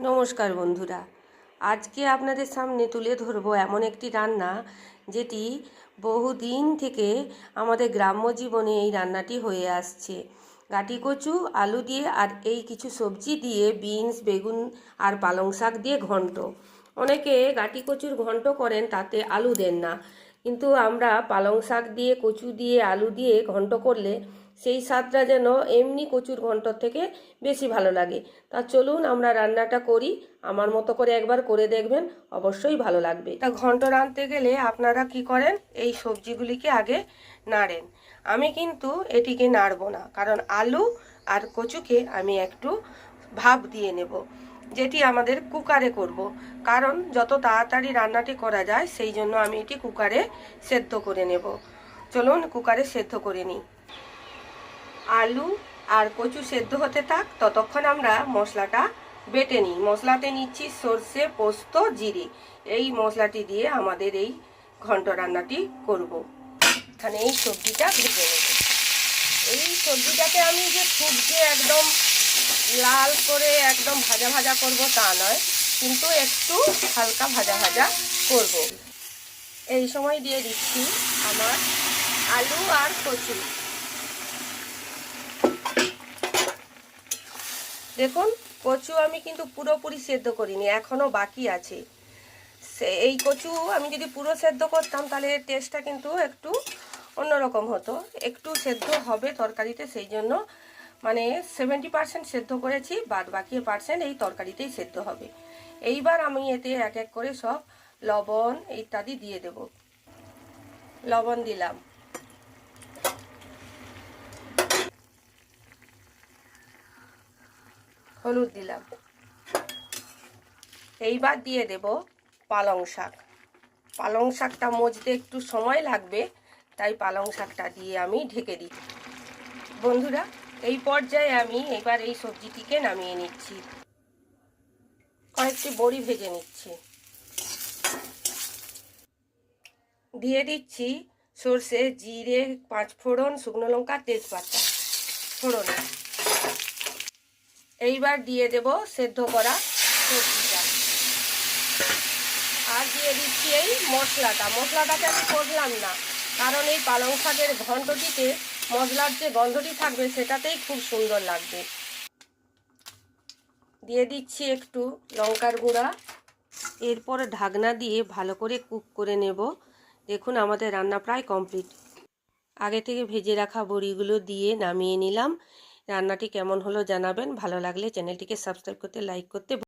নমস্কার বন্ধুরা, আজকে আপনাদের সামনে তুলে ধরব এমন একটি রান্না যেটি বহুদিন থেকে আমাদের গ্রাম্য জীবনে এই রান্নাটি হয়ে আসছে। গাটি কচু আলু দিয়ে আর এই কিছু সবজি দিয়ে বিনস বেগুন আর পালং শাক দিয়ে ঘন্ট। অনেকে গাটি কচুর ঘন্ট করেন, তাতে আলু দেন না, কিন্তু আমরা পালং শাক দিয়ে কচু দিয়ে আলু দিয়ে ঘন্ট করলে সেই স্বাদটা যেন এমনি কচুর ঘন্টর থেকে বেশি ভালো লাগে। তা চলুন আমরা রান্নাটা করি, আমার মতো করে একবার করে দেখবেন, অবশ্যই ভালো লাগবে। তা ঘন্ট রাঁধতে গেলে আপনারা কি করেন, এই সবজিগুলিকে আগে নাড়েন। আমি কিন্তু এটিকে নাড়ব না, কারণ আলু আর কচুকে আমি একটু ভাপ দিয়ে নেব, যেটি আমাদের কুকারে করব। কারণ যত তাড়াতাড়ি রান্নাটি করা যায় সেই জন্য আমি এটি কুকারে সেদ্ধ করে নেব। চলুন কুকারে সেদ্ধ করে নিই। আলু আর কচু সেদ্ধ হতে থাক, ততক্ষণ আমরা মশলাটা বেটে নিই। মশলাতে নিচ্ছি সর্ষে, পোস্ত, জিরে। এই মশলাটি দিয়ে আমাদের এই ঘন্ট রান্নাটি করব। এখানে এই সবজিটা ভেজে নেব। এই সবজিটাকে আমি যে খুব যে একদম লাল করে একদম ভাজা ভাজা করব তা নয়, কিন্তু একটু হালকা ভাজা ভাজা করব। এই সময় দিয়ে দিচ্ছি আমার আলু আর কচু। দেখুন, কচু আমি কিন্তু পুরোপুরি সেদ্ধ করিনি, এখনও বাকি আছে। এই কচু আমি যদি পুরো সেদ্ধ করতাম তাহলে টেস্টটা কিন্তু একটু অন্যরকম হতো। একটু সেদ্ধ হবে তরকারিতে, সেই জন্য মানে 70% সেদ্ধ করেছি, বাদ বাকি পার্সেন্ট এই তরকারিতেই সেদ্ধ হবে। এইবার আমি এতে এক এক করে সব লবণ ইত্যাদি দিয়ে দেব। লবণ দিলাম, হলুদ দিলাম। এইবার দিয়ে দেব পালং শাক। পালং শাকটা মজতে একটু সময় লাগবে, তাই পালং শাকটা দিয়ে আমি ঢেকে দিই। বন্ধুরা, এই পর্যায়ে আমি এবার এই সবজিটিকে নামিয়ে নিচ্ছি। কয়েকটি বড়ি ভেজে নিচ্ছি। দিয়ে দিচ্ছি সর্ষে, জিরে, 5 ফোড়ন, শুকনো লঙ্কা, তেজপাতা ফোড়নে। এইবার দিয়ে দেব সেদ্ধ করা সবজিটা, আর দিয়ে দিচ্ছি এই মশলাটাকে আমি করলাম না, কারণ এই পালং শাকের ঘন্টটিতে মশলার যে গন্ধটি থাকবে সেটাতেই খুব সুন্দর লাগবে। দিয়ে দিচ্ছি একটু লঙ্কার গুঁড়া। এরপর ঢাকনা দিয়ে ভালো করে কুক করে নেব। দেখুন আমাদের রান্না প্রায় কমপ্লিট। আগে থেকে ভেজে রাখা বড়িগুলো দিয়ে নামিয়ে নিলাম। রান্নাটি কেমন হলো জানাবেন, ভালো লাগলে চ্যানেলটিকে সাবস্ক্রাইব করতে, লাইক করতে